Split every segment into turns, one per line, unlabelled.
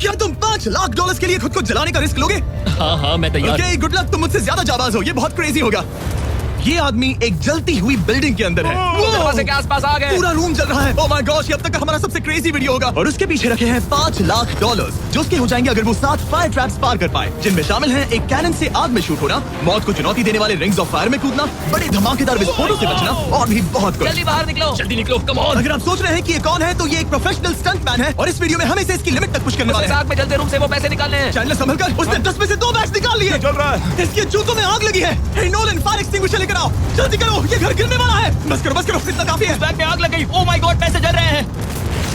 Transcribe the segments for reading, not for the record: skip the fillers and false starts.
क्या तुम $5 लाख के लिए खुद को जलाने का रिस्क लोगे?
हाँ मैं तैयार।
Okay, good luck. तुम मुझसे ज्यादा जाबाज हो, ये बहुत क्रेजी होगा। ये आदमी एक जलती हुई बिल्डिंग के अंदर है।
दरवाजे के आसपास आ गए।
पूरा रूम जल रहा है। ओह माय गॉश, ये अब तक का हमारा सबसे क्रेजी वीडियो होगा। और उसके पीछे रखे हैं $5 लाख, जो उसके हो जाएंगे अगर वो 7 फायर ट्रैप्स पार कर पाए, जिनमें शामिल हैं एक कैनन से आग में शूट होना, मौत को चुनौती देने वाले रिंग्स ऑफ फायर में कूदना, बड़े धमाकेदार विस्फोटों से बचना और भी बहुत कुछ।
जल्दी बाहर निकलो, जल्दी निकलो, कम ऑन।
अगर आप सोच रहे हैं कि ये कौन है, तो ये एक प्रोफेशनल स्टंट मैन है और इस वीडियो में हमें से इसकी लिमिट तक पुश करने वाले हैं।
आग में जलते रूम से वो पैसे निकालने हैं।
चैनल संभल कर, उसने 10 में से 2 बैग्स निकाल लिए। चल रहा है। इसके जूतों में आग लगी है। हे नोलन, फायर एक्सटिंग्विशर लेकर आओ, जल्दी करो, ये घर गिरने वाला है। बस करो, इतना काफी है।
बैग में आग लग गई। ओह माय गॉड, पैसे जल रहे हैं।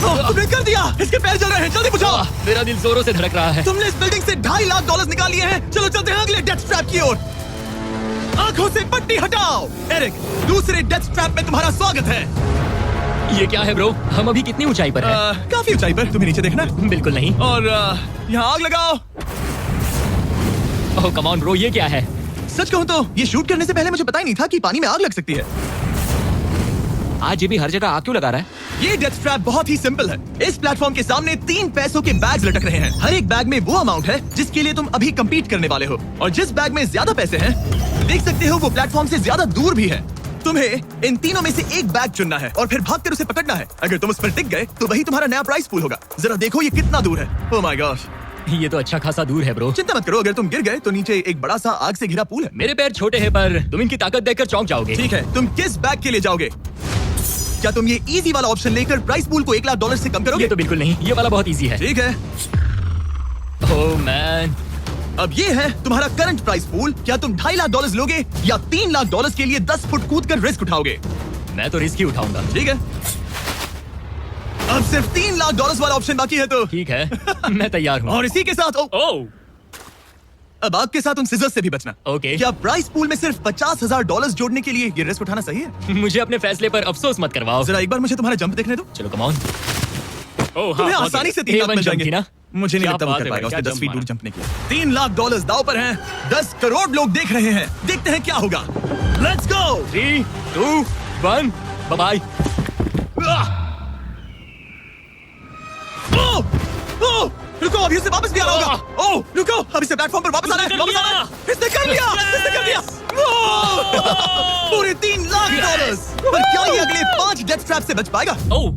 तुमने कर दिया, इसके पैर जल रहे हैं, जल्दी बुझाओ।
मेरा दिल जोरों से धड़क रहा है।
तुमने इस बिल्डिंग से $2.5 लाख निकाल लिए हैं। चलो चलते हैं अगले डेथ ट्रैप की ओर। आंखों से पट्टी हटाओ। एरिक, दूसरे डेथ ट्रैप में तुम्हारा स्वागत है।
ये क्या है ब्रो? हम अभी कितनी ऊंचाई पर हैं?
काफी ऊंचाई पर। तुम्हें नीचे देखना?
बिल्कुल नहीं।
और यहाँ आग लगाओ।
ओह कम ऑन ब्रो, ये क्या है?
सच कहूँ तो ये शूट करने से पहले मुझे पता ही नहीं था कि पानी में आग लग सकती है।
आज ये भी हर जगह आग क्यों लगा रहा है?
ये डेथ ट्रैप बहुत ही सिंपल है। इस प्लेटफॉर्म के सामने 3 पैसों के बैग्स लटक रहे हैं। हर एक बैग में वो अमाउंट है जिसके लिए तुम अभी कम्पीट करने वाले हो, और जिस बैग में ज्यादा पैसे हैं, देख सकते हो वो प्लेटफॉर्म से ज्यादा दूर भी है। तुम्हें इन तीनों में से एक बैग चुनना है और फिर भागकर उसे पकड़ना है। अगर तुम उस पर टिक गए तो वही तुम्हारा नया प्राइस पूल होगा। जरा देखो ये कितना दूर है। ओह माय गॉश,
ये तो अच्छा खासा दूर है ब्रो।
चिंता मत करो, अगर तुम गिर गए तो नीचे एक बड़ा सा आग से घिरा पूल है।
मेरे पैर छोटे हैं पर तुम इनकी ताकत देखकर चौंक जाओगे।
ठीक है, तुम किस बैग के लिए जाओगे? क्या तुम ये इजी वाला ऑप्शन लेकर प्राइस पूल को $1 लाख से कम करोगे?
ये तो बिल्कुल नहीं, ये वाला बहुत इजी है।
ठीक है।
ओह मैन,
अब ये है तुम्हारा करंट प्राइस पूल। क्या तुम $2.5 लाख लोगे या $3 लाख के लिए 10 फुट कूद कर रिस्क उठाओगे?
मैं तो रिस्क ही उठाऊंगा।
ठीक है, अब सिर्फ $3 लाख वाला ऑप्शन बाकी है तो
ठीक है, मैं तैयार हूँ।
और इसी के साथ
ओह
अब आग के साथ उन सिजर्स से भी बचना।
ओके।
क्या प्राइस पूल में सिर्फ $50,000 जोड़ने के लिए ये रिस्क उठाना सही है?
मुझे अपने फैसले पर अफसोस मत करवाओ।
जरा एक बार मुझे तुम्हारा जंप देखने दो।
चलो कम ऑन।
तुम्हें आसानी से 3 लाख मिल जाएंगे
ना?
मुझे नहीं
क्या
लगता वो
बात
कर
है
पाएगा
भाई,
उसके
क्या
10 फीट
जंप
दूर जंपने के लिए। $3 लाख दाव पर हैं। 10 करोड़ लोग देख रहे हैं। देखते हैं क्या होगा। Let's go.
3, 2, 1, बाय।
रुको, अभी उसे वापस भी आना होगा। ओह रुको, अभी से प्लेटफॉर्म पर वापस आना है। वापस आना है। इसने कर लिया, इसने कर लिया। पूरे $3 लाख। पर क्या ये अगले 5 डेथ ट्रैप से बच पाएगा?
ओह,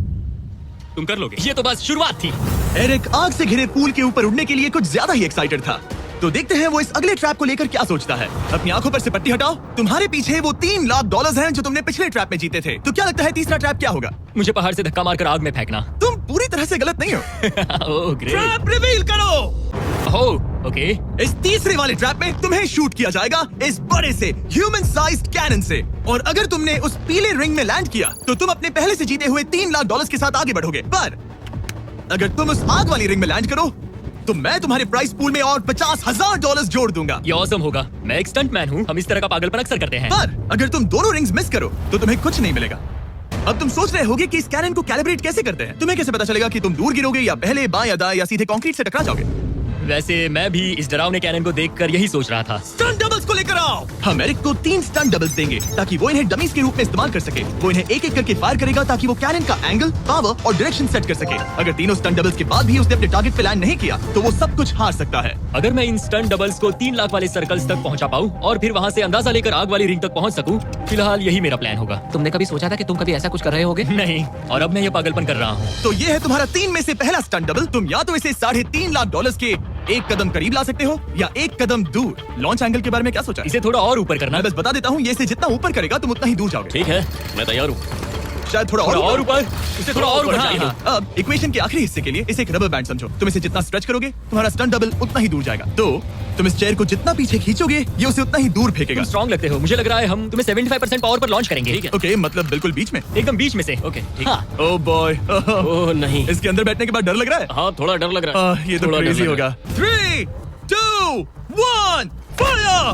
तुम कर लोगे। ये तो बस शुरुआत थी।
एरिक आग से घिरे पूल के ऊपर उड़ने के लिए कुछ ज्यादा ही एक्साइटेड था। तो देखते हैं वो इस अगले ट्रैप को लेकर क्या सोचता है। अपनी आंखों पर से पट्टी हटाओ। तुम्हारे पीछे वो $3 लाख हैं जो तुमने पिछले ट्रैप में जीते थे। तो क्या लगता है तीसरा ट्रैप क्या होगा?
मुझे पहाड़ से धक्का मारकर आग में फेंकना।
तुम पूरी तरह से गलत नहीं हो।
Oh great.
ट्रैप रिवील करो।
Oh okay.
इस तीसरे वाले ट्रैप में तुम्हें शूट किया जाएगा इस बड़े से ह्यूमन साइज्ड कैनन से, और अगर तुमने उस पीले रिंग में लैंड किया तो तुम अपने पहले से जीते हुए $3 लाख के साथ आगे बढ़ोगे। पर अगर तुम उस आग वाली रिंग में लैंड करो तो मैं तुम्हारे प्राइस पूल में और $50,000 जोड़ दूंगा।
ये ऑसम होगा। मैं एक स्टंट मैन हूँ, हम इस तरह का पागलपन अक्सर करते हैं।
पर अगर तुम दोनों रिंग्स मिस करो तो तुम्हें कुछ नहीं मिलेगा। अब तुम सोच रहे होगे कि इस कैनन को कैलिब्रेट कैसे करते हैं। तुम्हें कैसे पता चलेगा कि तुम दूर गिरोगे या पहले बाएं या दाएं या सीधे कंक्रीट से टकरा जाओगे?
वैसे मैं भी इस डरावने कैनन को देखकर यही सोच रहा था।
स्टंट डबल्स को लेकर आओ। हम एरिक को 3 स्टंट डबल्स देंगे ताकि वो इन्हें डमीज के रूप में इस्तेमाल कर सके। वो इन्हें एक-एक करके फायर करेगा ताकि वो कैनन का एंगल, पावर और डायरेक्शन सेट कर सके। अगर तीनों स्टंट डबल्स के बाद भी उसने अपने टारगेट पे लैंड नहीं किया तो वो सब कुछ हार सकता है।
अगर मैं इन स्टंट डबल्स को 3 लाख वाले सर्कल्स तक पहुंचा पाऊं और फिर वहां से अंदाजा लेकर आग वाली रिंग तक पहुंच सकूं, फिलहाल यही मेरा प्लान होगा। तुमने कभी सोचा था कि तुम कभी ऐसा कुछ कर रहे होगे? नहीं, और अब मैं ये पागलपन कर रहा हूँ।
तो ये है तुम्हारा 3 में से पहला स्टंट डबल। तुम या तो इसे $3.5 लाख के एक कदम करीब ला सकते हो या एक कदम दूर। लॉन्च एंगल के बारे में क्या सोचा?
इसे थोड़ा और ऊपर करना।
मैं बस बता देता हूँ, ये इसे जितना ऊपर करेगा तुम उतना ही दूर जाओगे।
ठीक है, मैं तैयार हूँ।
शायद थोड़ा
और ऊपर, इसे थोड़ा और ऊपर चाहिए।
अब इक्वेशन के आखिरी हिस्से के लिए इसे एक रबर बैंड समझो। तुम इसे जितना स्ट्रेच करोगे तुम्हारा स्टंट डबल उतना ही दूर जाएगा। तो तुम इस चेयर को जितना पीछे खींचोगे ये उसे उतना ही दूर फेंकेगा।
तुम स्ट्रॉन्ग लगते हो। मुझे लग रहा है हम तुम्हें 75% पावर पर लॉन्च करेंगे। ठीक है।
ओके, मतलब बिल्कुल बीच में?
एकदम बीच में से। ओके ठीक।
Oh boy.
ओह नहीं,
इसके अंदर बैठने के बाद डर लग रहा है?
हाँ थोड़ा डर लग रहा है।
ये तो क्रेजी होगा। 3, 2, 1 फायर।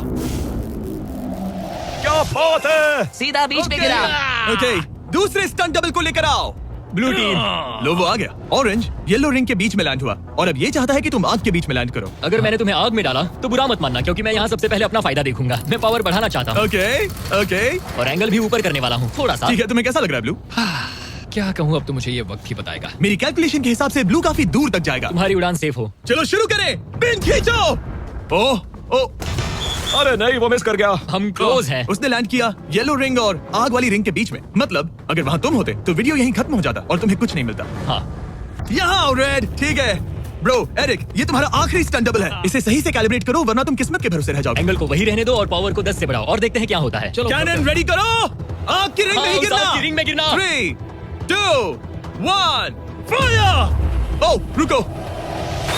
क्या बात है।
सीधा बीच में गिरा।
ओके, दूसरे स्टंट डबल को लेकर आओ। ब्लू टीम, लो वो आ गया। ऑरेंज येलो रिंग के बीच में लैंड हुआ और अब ये चाहता है कि तुम आग के बीच में लैंड करो।
अगर मैंने तुम्हें आग में डाला तो बुरा मत मानना, क्योंकि मैं यहाँ सबसे पहले अपना फायदा देखूंगा। मैं पावर बढ़ाना चाहता हूँ।
ओके ओके,
और एंगल भी ऊपर करने वाला हूँ थोड़ा सा।
ठीक है, तुम्हें कैसा लग रहा है ब्लू?
क्या कहूँ, अब तो मुझे ये वक्त ही बताएगा।
मेरी कैलकुलेशन के हिसाब से ब्लू काफी दूर तक जाएगा।
तुम्हारी उड़ान सेफ हो।
चलो शुरू करें, पिन खींचो। ओह ओह,
अरे नहीं, वो मिस कर गया।
हम क्लोज हैं।
उसने लैंड किया येलो रिंग और आग वाली रिंग के बीच में। मतलब अगर वहाँ तुम होते तो वीडियो यहीं खत्म हो जाता और तुम्हें कुछ नहीं मिलता।
हाँ,
यहाँ रेड, ठीक है ब्रो। एरिक, ये तुम्हारा आखिरी स्टंट डबल है। इसे सही से कैलिब्रेट करो वरना तुम किस्मत के भरोसे रह जाओगे।
एंगल को वही रहने दो और पावर को 10 से बढ़ाओ और देखते हैं क्या होता है। चलो
कैनन रेडी करो, आग की रिंग में ही
हाँ,
गिरना।
आग की रिंग में गिरना।
3, 2, 1, फायर। ओह रुको,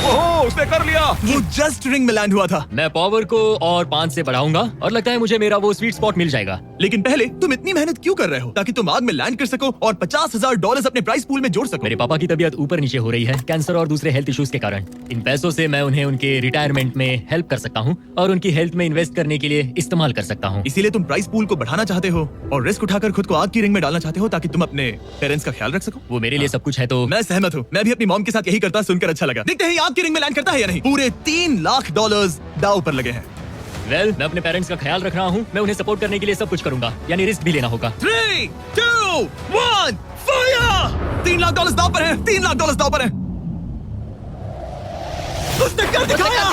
ओह, उसने कर लिया।
वो जस्ट रिंग में लैंड हुआ था।
मैं पावर को और 5 से बढ़ाऊंगा और लगता है मुझे मेरा वो स्वीट स्पॉट मिल जाएगा।
लेकिन पहले तुम इतनी मेहनत क्यों कर रहे हो? ताकि तुम आग में लैंड कर सको और $50,000 अपने प्राइस पूल में जोड़ सको।
मेरे पापा की तबीयत ऊपर नीचे हो रही है, कैंसर और दूसरे हेल्थ इश्यूज के कारण। इन पैसों से मैं उन्हें उनके रिटायरमेंट में हेल्प कर सकता हूँ और उनकी हेल्थ में इन्वेस्ट करने के लिए इस्तेमाल कर सकता हूँ।
इसीलिए तुम प्राइस पूल को बढ़ाना चाहते हो और रिस्क उठाकर खुद को आग की रिंग में डालना चाहते हो ताकि तुम अपने पेरेंट्स का ख्याल रख सको।
वो मेरे लिए सब कुछ है तो
मैं सहमत हूँ। मैं भी अपनी मॉम के साथ यही करता, सुनकर अच्छा लगा। देखते हैं ये आग की रिंग में लैंड करता है या नहीं। पूरे $3 लाख दांव पर लगे हैं।
वेल, मैं अपने पेरेंट्स का ख्याल रख रहा हूँ। मैं उन्हें सपोर्ट करने के लिए सब कुछ करूंगा, यानी रिस्क भी लेना होगा।
3, 2, 1, फायर। $3 लाख दांव पर है। $3 लाख दांव पर है। उसने कर दिखाया।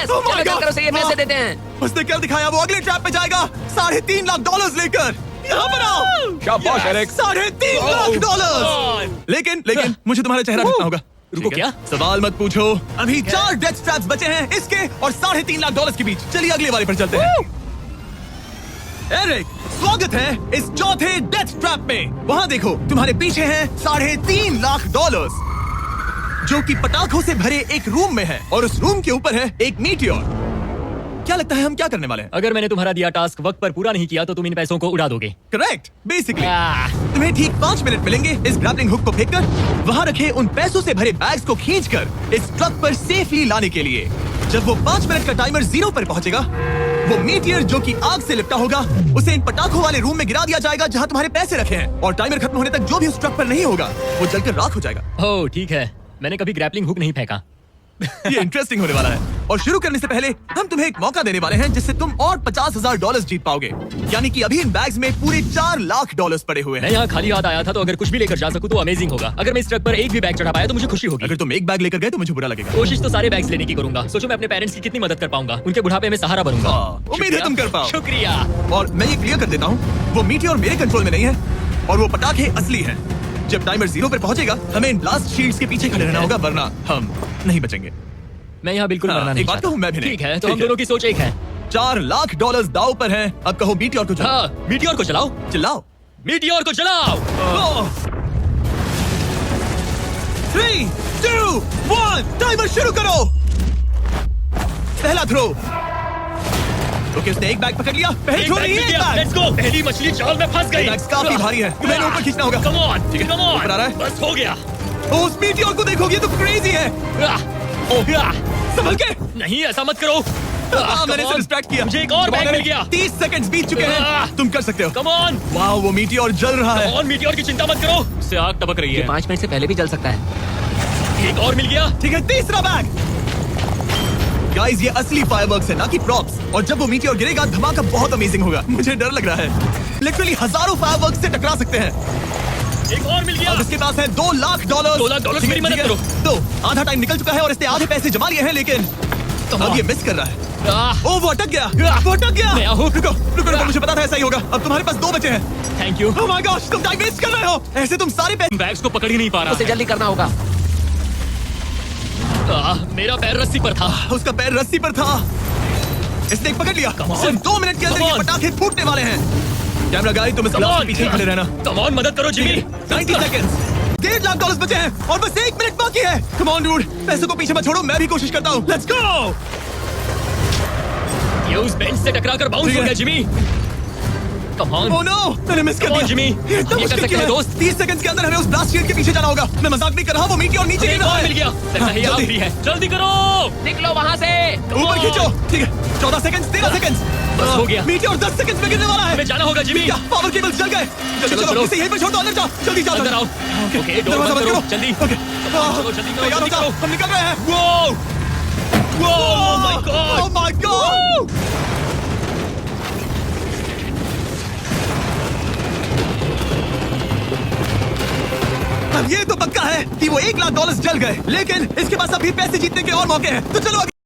Oh my God!
पैसे देते हैं।
उसने कर दिखाया। वो अगले ट्रैप पे जाएगा $3.5 लाख लेकर। यहाँ पर आओ।
शाबाश एरिक।
$3.5 लाख। लेकिन मुझे तुम्हारा चेहरा देखना होगा।
रुको,
ठीक है?
क्या?
सवाल मत पूछो। अभी 4 डेथ ट्रैप्स बचे हैं, इसके और $3.5 लाख के बीच। चलिए अगले वाले पर चलते हैं। एरिक, स्वागत है इस चौथे डेथ ट्रैप में। वहाँ देखो, तुम्हारे पीछे है $3.5 लाख, जो कि पटाखों से भरे एक रूम में है और उस रूम के ऊपर है एक मीटियोर। क्या लगता है हम क्या करने वाले हैं?
अगर मैंने तुम्हारा दिया टास्क वक्त पर पूरा नहीं किया तो तुम इन पैसों को उड़ा दोगे।
करेक्ट। बेसिकली तुम्हें ठीक 5 मिनट मिलेंगे इस ग्रैपलिंग हुक को फेंककर वहाँ रखे उन पैसों से भरे बैग्स को खींचकर इस ट्रक पर सेफली लाने के लिए। जब वो 5 मिनट का टाइमर 0 पर पहुंचेगा, वो मीटियर जो कि आग से लिपटा होगा उसे इन पटाखों वाले रूम में गिरा दिया जाएगा जहाँ तुम्हारे पैसे रखे हैं। और टाइमर खत्म होने तक जो भी उस ट्रक पर नहीं होगा वो जलकर राख हो जाएगा।
ओह ठीक है, मैंने कभी ग्रैपलिंग हुक नहीं फेंका।
ये इंटरेस्टिंग होने वाला है। और शुरू करने से पहले हम तुम्हें एक मौका देने वाले हैं जिससे तुम और $50,000 जीत पाओगे। यानी कि अभी इन बैग्स में पूरे $4 लाख पड़े हुए
मैं
हैं।
यहाँ खाली हाथ आया था तो अगर कुछ भी लेकर जा सकूं तो अमेजिंग होगा। अगर मैं इस ट्रक पर एक भी बैग चढ़ा पाया तो मुझे खुशी होगी।
अगर तुम एक बैग लेकर गए तो मुझे बुरा लगेगा।
कोशिश तो सारे बैग्स लेने की करूंगा। सोचो मैं अपने पेरेंट्स की कितनी मदद कर पाऊंगा, उनके बुढ़ापे में सहारा बनूंगा।
उम्मीद है तुम कर पाओ।
शुक्रिया।
और मैं ये क्लियर कर देता हूँ, वो मीटियोर मेरे कंट्रोल में नहीं है और वो पटाखे असली हैं। जब टाइमर 0 पर पहुंचेगा हमें इन ब्लास्ट शील्ड्स के पीछे खड़े रहना होगा वरना हम नहीं बचेंगे।
मैं यहाँ बिल्कुल मरना नहीं
एक बात
चाहता।
कहूँ, मैं भी नहीं।
ठीक है, तो
ठीक
हम
है।
दोनों की सोच एक है।
$4 लाख दाव पर हैं। अब कहो मीटियोर को चलाओ।
हाँ, मीटियोर को चलाओ।
चिल्लाओ।
मीटियोर को चलाओ।
3, 2, 1, टाइमर शुरू करो। पहला थ्रो। ओके, उसने एक बैग पकड़ लिया। पहले थ्रो नहीं, एक बैग।
Let's go. पहली मछली जाल में फंस गई।
बैग्स काफी भारी है, तुम्हें ऊपर खींचना होगा।
कम ऑन,
ठीक है,
कम ऑन।
ऊपर आ रहा है।
बस हो गया।
ओ, उस मीटियोर को देखोगे ये तो क्रेजी है। संभल के।
नहीं ऐसा मत करो।
मैंने इसे डिस्ट्रैक्ट किया।
मुझे एक और बैग मिल गया।
30 सेकंड्स बीत चुके हैं। तुम कर सकते हो।
Come on.
वाओ, वो मीटियोर जल रहा है।
और मीटियोर की चिंता मत करो, इससे आग टपक रही है।
5 मिनट से पहले भी जल सकता है।
एक और मिल गया।
ठीक है, तीसरा बैग। गाइस, ये असली फायरवर्क्स है ना कि प्रॉप्स। और जब वो मीटियोर गिरेगा धमाका बहुत अमेजिंग होगा। मुझे डर लग रहा है। लिटरली हजारों फायरवर्क्स से टकरा सकते हैं।
एक और मिल गया।
अब इसके पास है $2 लाख।
$2 लाख की मेरी मदद करो।
तो आधा टाइम निकल चुका है और इसने आधे पैसे जमा लिए हैं, लेकिन अब ये मिस कर रहा है। ओ, वो अटक गया। वो अटक गया।
मैं हूँ।
रुको, मुझे पता था ऐसा ही होगा। अब तुम्हारे पास 2 बचे हैं।
Thank you.
Oh my gosh, तुम टाइम वेस्ट कर रहे हो। ऐसे तुम सारे पैसे।
बैग्स को पकड़ ही नहीं पा
उसे
रहा।
जल्दी करना होगा।
मेरा पैर रस्सी पर था।
उसका पैर रस्सी पर था। इसने एक पकड़ लिया।
Come on.
सिर्फ 2 मिनट के अंदर
Come
ये
on.
पटाखे फूटने वाले हैं। कैमरा गाइड, तुम इस
Come
आवाज
on.
के पीछे खड़े रहना।
Come on, मदद करो जिमी।
90 सेकंड्स। $1.5 लाख बचे हैं और बस 1 मिनट बाकी है। कम ऑन डूड, पैसे को पीछे मत छोड़ो, मैं भी कोशिश करता हूँ। Let's go.
ये उस बेंच से टकराकर बाउंस
ठीक
हो
है।
गया Jimmy. Come on.
Oh no, मैंने मिस कर
Come on,
दिया।
जिमी।
ये इतना
ये कर
मुश्किल
सकते
क्यों
हैं,
है?
दोस्त।
30 सेकंड्स के अंदर हमें उस ब्लास्ट शील्ड के पीछे जाना होगा। मैं मजाक नहीं कर रहा, वो मीटियोर नीचे गिर
एक
रहा
और
है।
मिल गया। लगता है ये
जल्दी।
आखिरी है। जल्दी करो।
निकलो वहाँ से।
ऊपर खींचो। ठीक है, 14 सेकंड्स, 13 सेकंड्स।
बस हो गया।
मीटियोर 10 सेकंड्स में गिरने वाला है।
हमें जाना होगा जिमी।
क्या पावर केबल्स जल गए?
चलो,
चलो,
चलो।
इसे यहीं पर छोड़ दो, अंदर जाओ। जल्दी जाओ।
अंदर आओ।
ओके,
ओके, डोर
दरवाजा
बंद
बंद
करो।
करो।
जल्दी।
ओके,
चलो, जल्दी करो,
तैयार हो
जल्दी
जाओ,
करो।
हम निकल रहे हैं।
Wow! Oh my God!
Oh my God! अब ये तो पक्का है कि वो $1 लाख जल गए, लेकिन इसके पास अभी पैसे जीतने के और मौके हैं, तो चलो आगे।